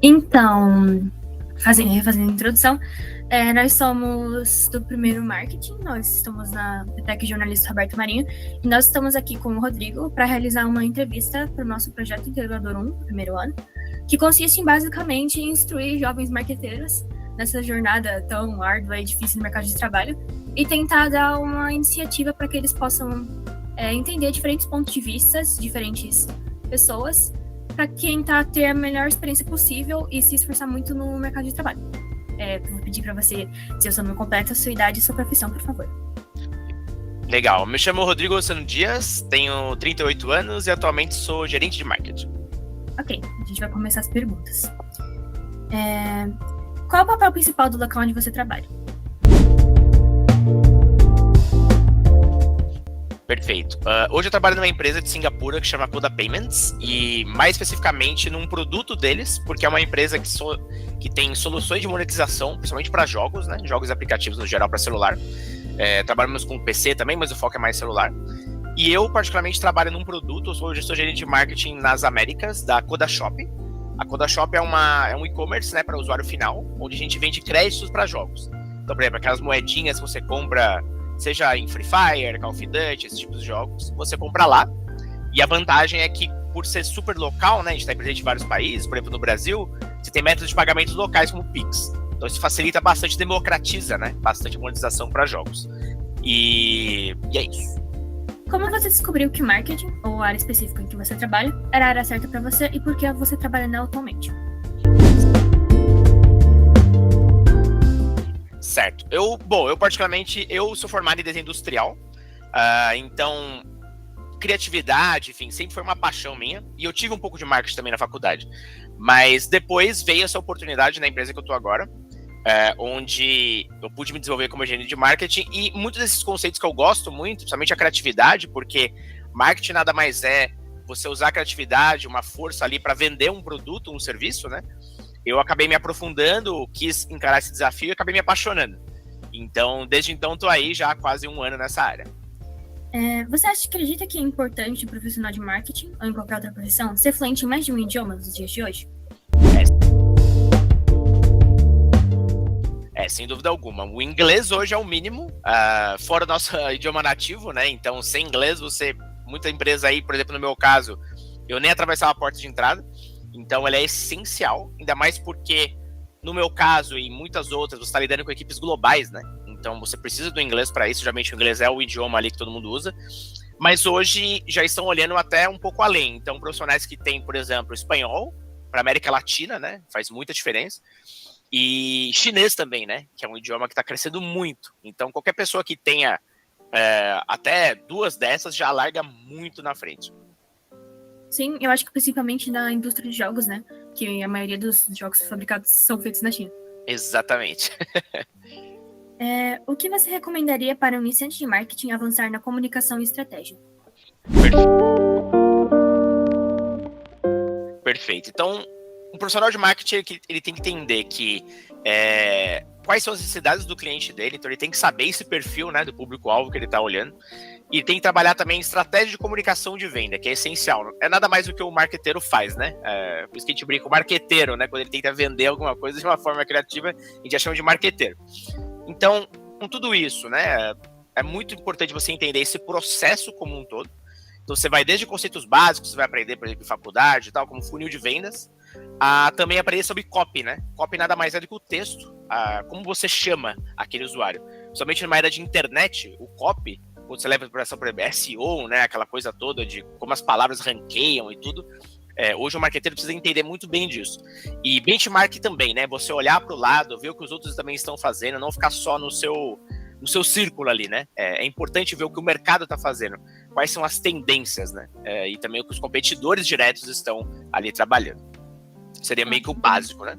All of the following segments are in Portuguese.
Então, refazendo a introdução, nós somos do primeiro marketing, nós estamos na Petec Jornalista Roberto Marinho, e nós estamos aqui com o Rodrigo para realizar uma entrevista para o nosso projeto Integrador 1, primeiro ano, que consiste basicamente em instruir jovens marqueteiros nessa jornada tão árdua e difícil no mercado de trabalho e tentar dar uma iniciativa para que eles possam entender diferentes pontos de vista, diferentes pessoas, para tentar ter a melhor experiência possível e se esforçar muito no mercado de trabalho. Vou pedir para você dizer o seu nome completo, a sua idade e sua profissão, por favor. Legal, me chamo Rodrigo Ossano Dias, tenho 38 anos e atualmente sou gerente de marketing. Ok, a gente vai começar as perguntas. Qual é o papel principal do local onde você trabalha? Perfeito. Hoje eu trabalho numa empresa de Singapura que chama Coda Payments e mais especificamente num produto deles, porque é uma empresa que tem soluções de monetização, principalmente para jogos, né? Jogos e aplicativos no geral para celular. Trabalhamos com PC também, mas o foco é mais celular. E eu particularmente trabalho num produto, eu sou gerente de marketing nas Américas da Coda Shop. A Coda Shop é um e-commerce, né, para usuário final, onde a gente vende créditos para jogos. Então, por exemplo, aquelas moedinhas que você compra, seja em Free Fire, Call of Duty, esses tipos de jogos, você compra lá. E a vantagem é que, por ser super local, né, a gente está presente em vários países, por exemplo, no Brasil, você tem métodos de pagamentos locais como o Pix. Então isso facilita bastante, democratiza, né, bastante monetização para jogos. E é isso. Como você descobriu que marketing, ou a área específica em que você trabalha, era a área certa para você e por que você trabalha nela atualmente? Certo. Eu particularmente, eu sou formado em desenho industrial, então criatividade, enfim, sempre foi uma paixão minha, e eu tive um pouco de marketing também na faculdade, mas depois veio essa oportunidade na empresa que eu tô agora, onde eu pude me desenvolver como gerente de marketing, e muitos desses conceitos que eu gosto muito, principalmente a criatividade, porque marketing nada mais é você usar a criatividade, uma força ali para vender um produto, um serviço, né? Eu acabei me aprofundando, quis encarar esse desafio e acabei me apaixonando. Então, desde então, tô aí já há quase um ano nessa área. Você acredita que é importante o profissional de marketing, ou em qualquer outra profissão, ser fluente em mais de um idioma nos dias de hoje? Sem dúvida alguma. O inglês hoje é o mínimo, fora o nosso idioma nativo, né? Então, sem inglês, muita empresa aí, por exemplo, no meu caso, eu nem atravessava a porta de entrada. Então, ele é essencial, ainda mais porque, no meu caso e muitas outras, você está lidando com equipes globais, né? Então, você precisa do inglês para isso. Geralmente, o inglês é o idioma ali que todo mundo usa. Mas hoje, já estão olhando até um pouco além. Então, profissionais que têm, por exemplo, espanhol, para América Latina, né? Faz muita diferença. E chinês também, né? Que é um idioma que está crescendo muito. Então, qualquer pessoa que tenha até duas dessas já larga muito na frente. Sim, eu acho que principalmente na indústria de jogos, né? Que a maioria dos jogos fabricados são feitos na China. Exatamente. O que você recomendaria para um iniciante de marketing avançar na comunicação e estratégia? Perfeito. Então, um profissional de marketing ele tem que entender que quais são as necessidades do cliente dele, então ele tem que saber esse perfil, né, do público-alvo que ele está olhando, e tem que trabalhar também em estratégia de comunicação de venda, que é essencial. É nada mais do que o marqueteiro faz, né? Por isso que a gente brinca, o marqueteiro, né, quando ele tenta vender alguma coisa de uma forma criativa, a gente já chama de marqueteiro. Então, com tudo isso, né, é muito importante você entender esse processo como um todo. Então, você vai desde conceitos básicos, você vai aprender, por exemplo, em faculdade e tal, como funil de vendas, a também aprender sobre copy, né? Copy nada mais é do que o texto, como você chama aquele usuário. Somente numa era de internet, o copy, quando você leva para SEO, né, aquela coisa toda de como as palavras ranqueiam e tudo, hoje o marqueteiro precisa entender muito bem disso. E benchmark também, né? Você olhar para o lado, ver o que os outros também estão fazendo, não ficar só no seu círculo ali, né? É importante ver o que o mercado está fazendo, quais são as tendências, né? E também o que os competidores diretos estão ali trabalhando. Seria meio que o básico, né?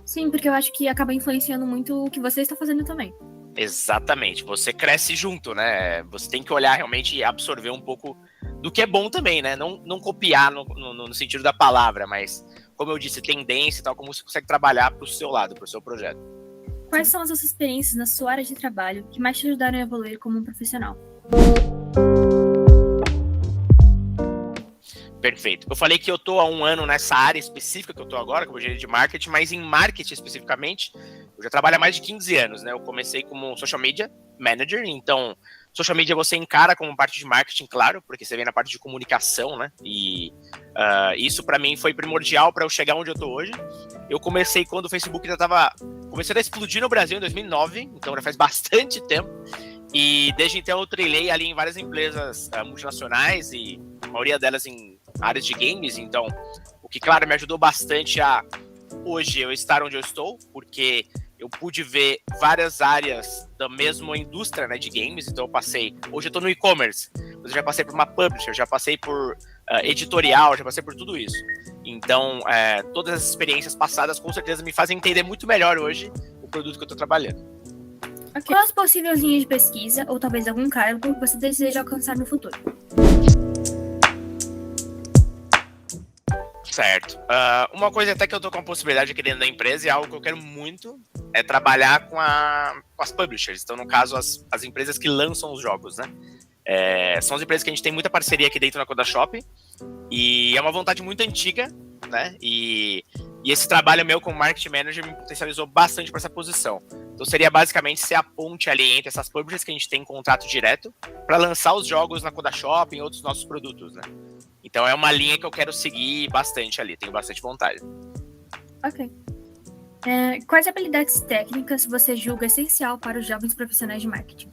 Sim, porque eu acho que acaba influenciando muito o que você está fazendo também. Exatamente, você cresce junto, né? Você tem que olhar realmente e absorver um pouco do que é bom também, né? Não copiar no sentido da palavra, mas, como eu disse, tendência e tal, como você consegue trabalhar para o seu lado, para o seu projeto. Quais são as suas experiências na sua área de trabalho que mais te ajudaram a evoluir como um profissional? Perfeito. Eu falei que eu tô há um ano nessa área específica que eu tô agora, como gerente de marketing, mas em marketing especificamente, eu já trabalho há mais de 15 anos, né? Eu comecei como social media manager, então social media você encara como parte de marketing, claro, porque você vem na parte de comunicação, né? E isso para mim foi primordial para eu chegar onde eu tô hoje. Eu comecei quando o Facebook ainda tava começando a explodir no Brasil em 2009, então já faz bastante tempo. E desde então eu trilhei ali em várias empresas multinacionais e a maioria delas em áreas de games, então o que, claro, me ajudou bastante a hoje eu estar onde eu estou, porque eu pude ver várias áreas da mesma indústria, né, de games, então eu passei, hoje eu tô no e-commerce, mas eu já passei por uma publisher, já passei por editorial, já passei por tudo isso. Então, todas as experiências passadas com certeza me fazem entender muito melhor hoje o produto que eu tô trabalhando. Okay. Quais as possíveis linhas de pesquisa, ou talvez algum cargo que você deseja alcançar no futuro? Certo. Uma coisa até que eu tô com a possibilidade aqui dentro da empresa e algo que eu quero muito é trabalhar com as publishers. Então, no caso, as empresas que lançam os jogos, né? São as empresas que a gente tem muita parceria aqui dentro da Codashop e é uma vontade muito antiga, né? E esse trabalho meu como marketing manager me potencializou bastante para essa posição. Então seria basicamente ser a ponte ali entre essas publishers que a gente tem contrato direto para lançar os jogos na Codashop e em outros nossos produtos, né? Então é uma linha que eu quero seguir bastante ali, tenho bastante vontade. Ok. Quais habilidades técnicas você julga essencial para os jovens profissionais de marketing?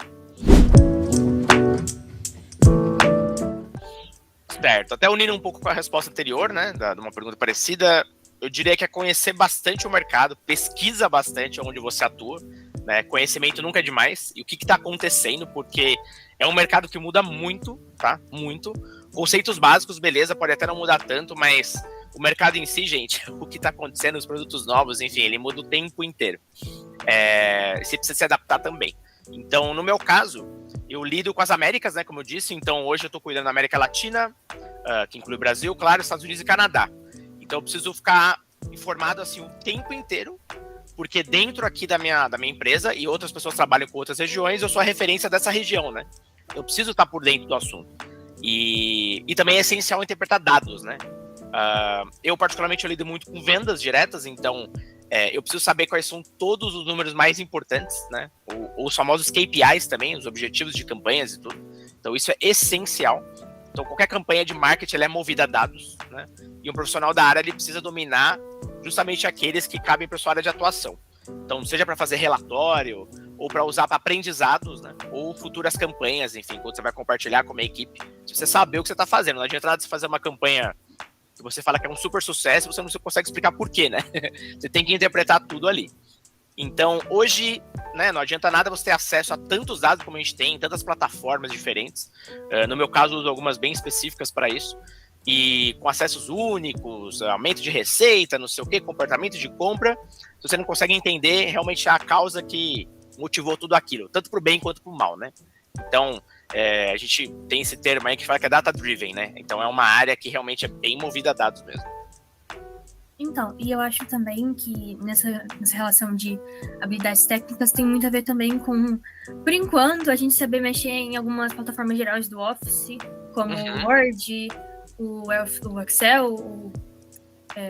Certo, até unindo um pouco com a resposta anterior, né, de uma pergunta parecida, eu diria que é conhecer bastante o mercado, pesquisa bastante onde você atua, né, conhecimento nunca é demais, e o que está acontecendo, porque é um mercado que muda muito, tá, muito, conceitos básicos, beleza, pode até não mudar tanto, mas o mercado em si, gente, o que está acontecendo, os produtos novos, enfim, ele muda o tempo inteiro, você precisa se adaptar também. Então, no meu caso, eu lido com as Américas, né, como eu disse, então hoje eu estou cuidando da América Latina, que inclui Brasil, claro, Estados Unidos e Canadá. Então eu preciso ficar informado assim o tempo inteiro, porque dentro aqui da minha empresa, e outras pessoas trabalham com outras regiões, eu sou a referência dessa região, né? Eu preciso estar por dentro do assunto. E também é essencial interpretar dados, né? Eu particularmente eu lido muito com vendas diretas, então eu preciso saber quais são todos os números mais importantes, né? Os famosos KPIs também, os objetivos de campanhas e tudo. Então isso é essencial. Então qualquer campanha de marketing ela é movida a dados, né? E um profissional da área ele precisa dominar justamente aqueles que cabem para sua área de atuação. Então seja para fazer relatório ou para usar para aprendizados, né? Ou futuras campanhas, enfim, quando você vai compartilhar com uma equipe, você saber o que você está fazendo. Não adianta nada você fazer uma campanha que você fala que é um super sucesso, você não consegue explicar por quê, né? Você tem que interpretar tudo ali. Então, hoje, né, não adianta nada você ter acesso a tantos dados como a gente tem, em tantas plataformas diferentes. No meu caso, eu uso algumas bem específicas para isso. E com acessos únicos, aumento de receita, não sei o quê, comportamento de compra, você não consegue entender realmente a causa que motivou tudo aquilo, tanto para o bem quanto para o mal, né? Então, a gente tem esse termo aí que fala que é data-driven, né? Então, é uma área que realmente é bem movida a dados mesmo. Então, e eu acho também que nessa relação de habilidades técnicas tem muito a ver também com, por enquanto, a gente saber mexer em algumas plataformas gerais do Office, como o Word, o Excel, o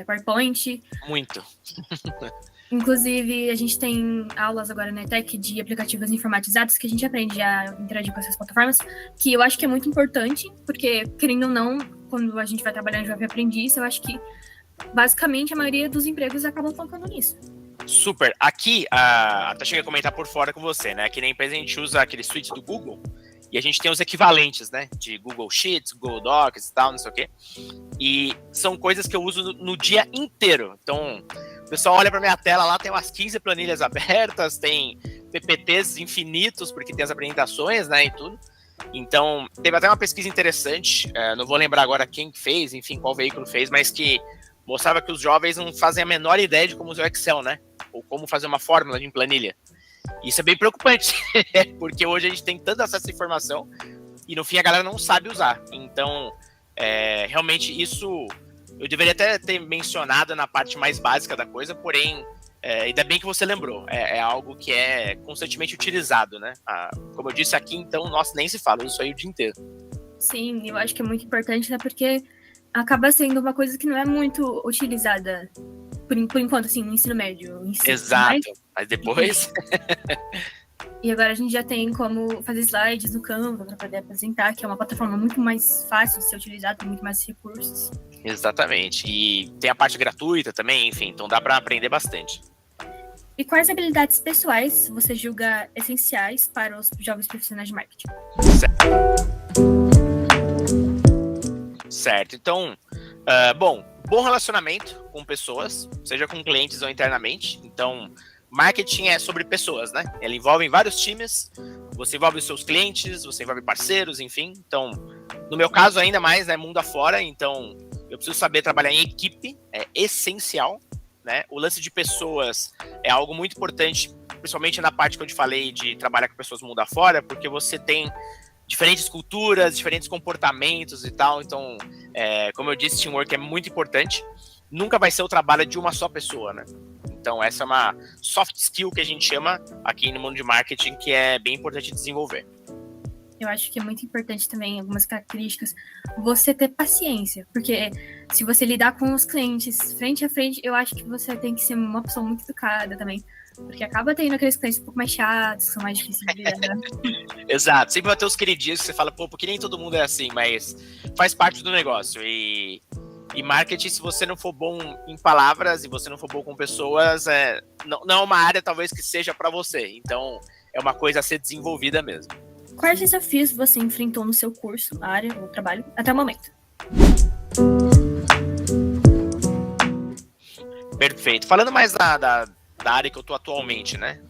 PowerPoint. Muito. Inclusive, a gente tem aulas agora na ETEC de aplicativos informatizados que a gente aprende a interagir com essas plataformas, que eu acho que é muito importante, porque, querendo ou não, quando a gente vai trabalhar em jovem aprendiz, eu acho que, basicamente, a maioria dos empregos acabam focando nisso. Super. Aqui, até cheguei a comentar por fora com você, né? Aqui na empresa a gente usa aquele suite do Google, e a gente tem os equivalentes, né? De Google Sheets, Google Docs e tal, não sei o quê. E são coisas que eu uso no dia inteiro. Então, o pessoal olha para minha tela lá, tem umas 15 planilhas abertas, tem PPTs infinitos, porque tem as apresentações, né, e tudo. Então, teve até uma pesquisa interessante, não vou lembrar agora quem fez, enfim, qual veículo fez, mas que mostrava que os jovens não fazem a menor ideia de como usar o Excel, né? Ou como fazer uma fórmula de planilha. Isso é bem preocupante, porque hoje a gente tem tanto acesso à informação e no fim a galera não sabe usar. Então, realmente isso eu deveria até ter mencionado na parte mais básica da coisa, porém Ainda bem que você lembrou. É algo que é constantemente utilizado, né? Como eu disse aqui, então, nossa, nem se fala, eu uso isso aí o dia inteiro. Sim, eu acho que é muito importante, né? Porque acaba sendo uma coisa que não é muito utilizada por enquanto, assim, no ensino médio. Exato, mas depois... E agora a gente já tem como fazer slides no Canva para poder apresentar, que é uma plataforma muito mais fácil de ser utilizada, tem muito mais recursos. Exatamente. E tem a parte gratuita também, enfim, então dá para aprender bastante. E quais habilidades pessoais você julga essenciais para os jovens profissionais de marketing? Certo. Então, bom relacionamento com pessoas, seja com clientes ou internamente. Então, marketing é sobre pessoas, né? Ele envolve vários times, você envolve os seus clientes, você envolve parceiros, enfim. Então, no meu caso, ainda mais, né, mundo afora, então eu preciso saber trabalhar em equipe, é essencial, né? O lance de pessoas é algo muito importante, principalmente na parte que eu te falei de trabalhar com pessoas mundo afora, porque você tem diferentes culturas, diferentes comportamentos e tal. Então, como eu disse, teamwork é muito importante. Nunca vai ser o trabalho de uma só pessoa, né? Então, essa é uma soft skill que a gente chama aqui no mundo de marketing, que é bem importante desenvolver. Eu acho que é muito importante também, algumas características, você ter paciência. Porque se você lidar com os clientes frente a frente, eu acho que você tem que ser uma pessoa muito educada também. Porque acaba tendo aqueles clientes um pouco mais chatos, que são mais difíceis de lidar. Exato. Sempre vai ter os queridinhos que você fala, pô, porque nem todo mundo é assim, mas faz parte do negócio. E marketing, se você não for bom em palavras e você não for bom com pessoas, não é uma área talvez que seja para você. Então, é uma coisa a ser desenvolvida mesmo. Quais desafios você enfrentou no seu curso, área ou trabalho, até o momento? Perfeito. Falando mais da área que eu tô atualmente, né?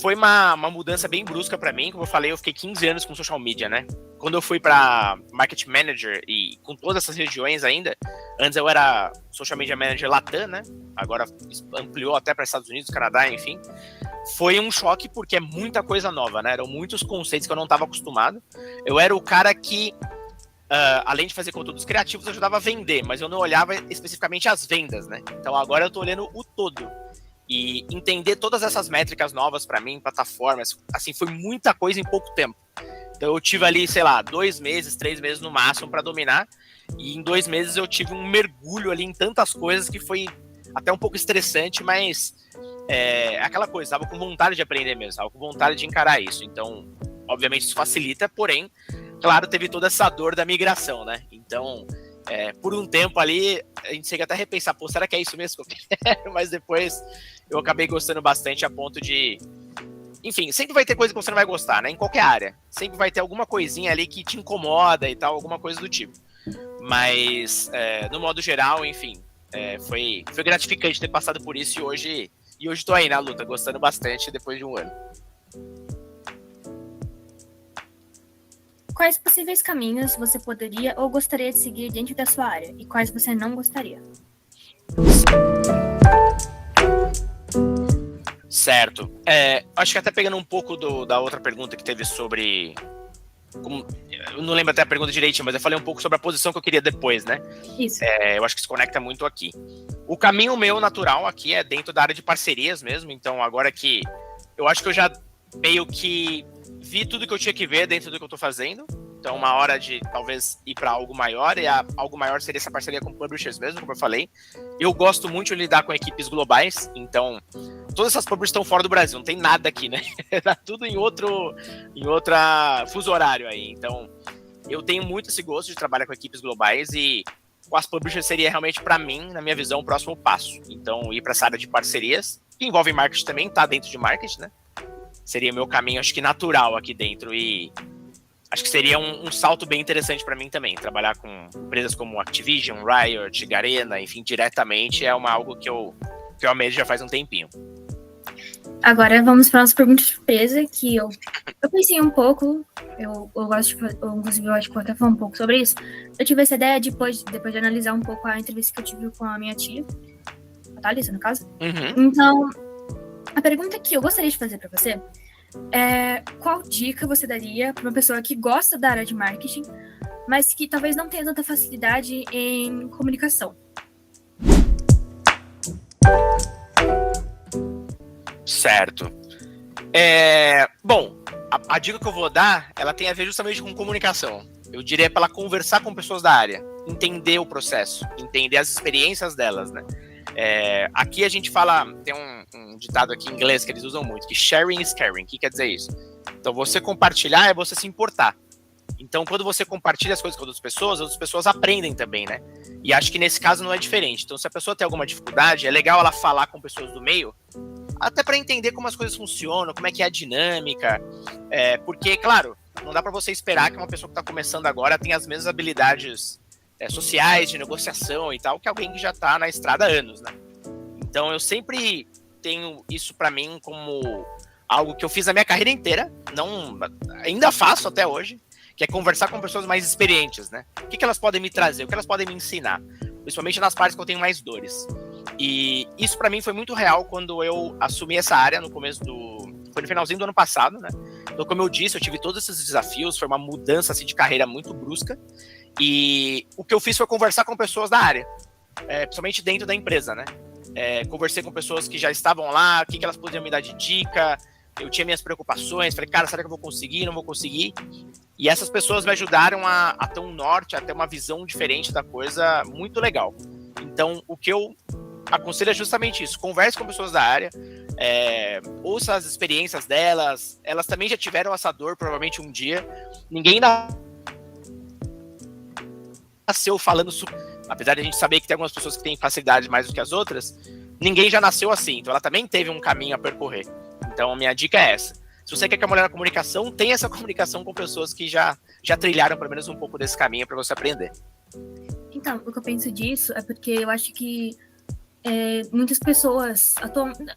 Foi uma mudança bem brusca para mim. Como eu falei, eu fiquei 15 anos com social media, né? Quando eu fui para Marketing Manager e com todas essas regiões ainda, antes eu era Social Media Manager Latam, né? Agora ampliou até para Estados Unidos, Canadá, enfim. Foi um choque porque é muita coisa nova, né? Eram muitos conceitos que eu não estava acostumado. Eu era o cara que, além de fazer conteúdos criativos, ajudava a vender, mas eu não olhava especificamente as vendas, né? Então agora eu tô olhando o todo. E entender todas essas métricas novas para mim, plataformas, assim, foi muita coisa em pouco tempo. Então eu tive ali, sei lá, 2 meses, 3 meses no máximo para dominar. E em 2 meses eu tive um mergulho ali em tantas coisas que foi até um pouco estressante, mas aquela coisa, tava com vontade de aprender mesmo, tava com vontade de encarar isso. Então, obviamente isso facilita, porém, claro, teve toda essa dor da migração, né? Então, por um tempo ali, a gente chega até a repensar, pô, será que é isso mesmo que eu quero? Mas depois eu acabei gostando bastante a ponto de... Enfim, sempre vai ter coisa que você não vai gostar, né? Em qualquer área. Sempre vai ter alguma coisinha ali que te incomoda e tal, alguma coisa do tipo. Mas, no modo geral, enfim, foi gratificante ter passado por isso e hoje tô aí na luta, gostando bastante depois de um ano. Quais possíveis caminhos você poderia ou gostaria de seguir dentro da sua área e quais você não gostaria? Certo. Acho que até pegando um pouco da outra pergunta que teve sobre... eu não lembro até a pergunta direitinho, mas eu falei um pouco sobre a posição que eu queria depois, né? Isso. Eu acho que se conecta muito aqui. O caminho meu natural aqui é dentro da área de parcerias mesmo, então agora que eu acho que eu já meio que vi tudo que eu tinha que ver dentro do que eu tô fazendo, então uma hora de talvez ir para algo maior, e algo maior seria essa parceria com publishers mesmo, como eu falei. Eu gosto muito de lidar com equipes globais, então todas essas publishers estão fora do Brasil, não tem nada aqui, né? Tá tudo em outra fuso horário aí, então eu tenho muito esse gosto de trabalhar com equipes globais e com as publishers seria realmente para mim, na minha visão, o próximo passo. Então ir para essa área de parcerias, que envolve marketing também, tá dentro de marketing, né? Seria meu caminho, acho que natural aqui dentro e acho que seria um salto bem interessante para mim também. Trabalhar com empresas como Activision, Riot, Garena, enfim, diretamente é algo que eu almejo já faz um tempinho. Agora vamos para as perguntas de surpresa, que eu pensei um pouco, eu gosto de, inclusive eu acho que vou até falar um pouco sobre isso. Eu tive essa ideia depois de analisar um pouco a entrevista que eu tive com a minha tia, a Thalissa, no caso. Uhum. Então, a pergunta que eu gostaria de fazer para você é qual dica você daria para uma pessoa que gosta da área de marketing, mas que talvez não tenha tanta facilidade em comunicação? Certo. Bom, a dica que eu vou dar, ela tem a ver justamente com comunicação. Eu diria para ela conversar com pessoas da área, entender o processo, entender as experiências delas, né? Aqui a gente fala, tem um ditado aqui em inglês que eles usam muito, que sharing is caring. O que quer dizer isso? Então, você compartilhar é você se importar. Então, quando você compartilha as coisas com outras pessoas aprendem também, né? E acho que nesse caso não é diferente. Então, se a pessoa tem alguma dificuldade, é legal ela falar com pessoas do meio, até para entender como as coisas funcionam, como é que é a dinâmica. Porque, claro, não dá para você esperar que uma pessoa que está começando agora tenha as mesmas habilidades sociais, de negociação e tal, que alguém que já está na estrada há anos, né? Então, eu sempre tenho isso para mim como algo que eu fiz a minha carreira inteira, ainda faço até hoje, que é conversar com pessoas mais experientes, né? O que elas podem me trazer, o que elas podem me ensinar, principalmente nas partes que eu tenho mais dores. E isso para mim foi muito real quando eu assumi essa área foi no finalzinho do ano passado, né? Então, como eu disse, eu tive todos esses desafios, foi uma mudança assim, de carreira muito brusca, e o que eu fiz foi conversar com pessoas da área, principalmente dentro da empresa, né? Conversei com pessoas que já estavam lá, o que elas podiam me dar de dica. Eu tinha minhas preocupações, falei, cara, será que eu vou conseguir? Não vou conseguir? E essas pessoas me ajudaram a ter um norte, a ter uma visão diferente da coisa muito legal. Então, o que eu aconselho é justamente isso. Converse com pessoas da área, ouça as experiências delas. Elas também já tiveram essa dor, provavelmente um dia. Ninguém nasceu falando... Apesar de a gente saber que tem algumas pessoas que têm facilidade mais do que as outras, ninguém já nasceu assim. Então, ela também teve um caminho a percorrer. Então, a minha dica é essa. Se você quer que a mulher na comunicação, tenha essa comunicação com pessoas que já trilharam pelo menos um pouco desse caminho para você aprender. Então, o que eu penso disso é porque eu acho que muitas pessoas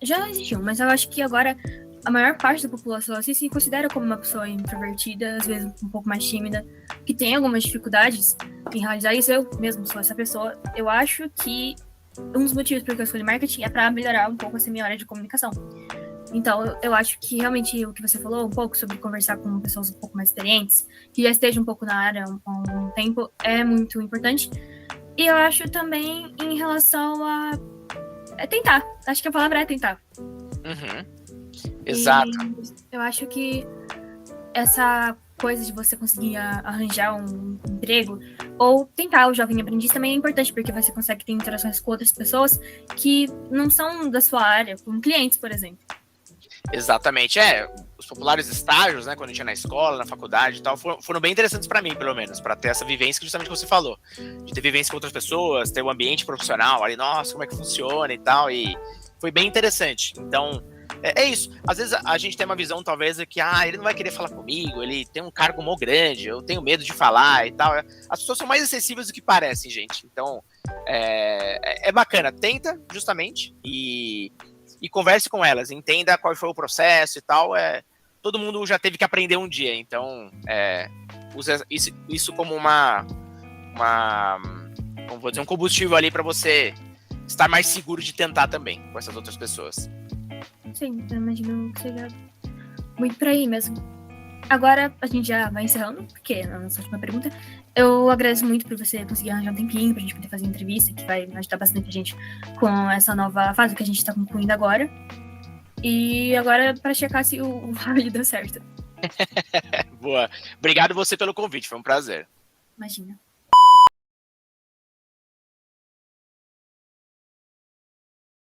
já existiam, mas eu acho que agora a maior parte da população assim, se considera como uma pessoa introvertida, às vezes um pouco mais tímida, que tem algumas dificuldades em realizar isso. Eu mesmo sou essa pessoa. Eu acho que um dos motivos por que eu escolhi marketing é para melhorar um pouco essa minha área de comunicação. Então, eu acho que realmente o que você falou um pouco sobre conversar com pessoas um pouco mais experientes, que já estejam um pouco na área há um tempo, é muito importante. E eu acho também em relação a tentar. Acho que a palavra é tentar. Uhum. Exato. E eu acho que essa coisa de você conseguir arranjar um emprego ou tentar o jovem aprendiz também é importante, porque você consegue ter interações com outras pessoas que não são da sua área, como clientes, por exemplo. Exatamente, os populares estágios, né, quando a gente ia na escola, na faculdade e tal, foram bem interessantes para mim, pelo menos, para ter essa vivência que justamente você falou, de ter vivência com outras pessoas, ter um ambiente profissional, ali, nossa, como é que funciona e tal, e foi bem interessante. Então, é isso, às vezes a gente tem uma visão, talvez, de que, ele não vai querer falar comigo, ele tem um cargo mó grande, eu tenho medo de falar e tal. As pessoas são mais acessíveis do que parecem, gente, então, é bacana, tenta, justamente, e converse com elas, entenda qual foi o processo e tal. Todo mundo já teve que aprender um dia, então usa isso como como vou dizer, um combustível ali para você estar mais seguro de tentar também com essas outras pessoas. Sim, eu imagino que seja muito por aí mesmo. Agora a gente já vai encerrando, porque é a nossa última pergunta. Eu agradeço muito por você conseguir arranjar um tempinho pra gente poder fazer entrevista, que vai ajudar bastante a gente com essa nova fase que a gente tá concluindo agora. E agora para checar se o áudio deu certo. Boa. Obrigado você pelo convite, foi um prazer. Imagina.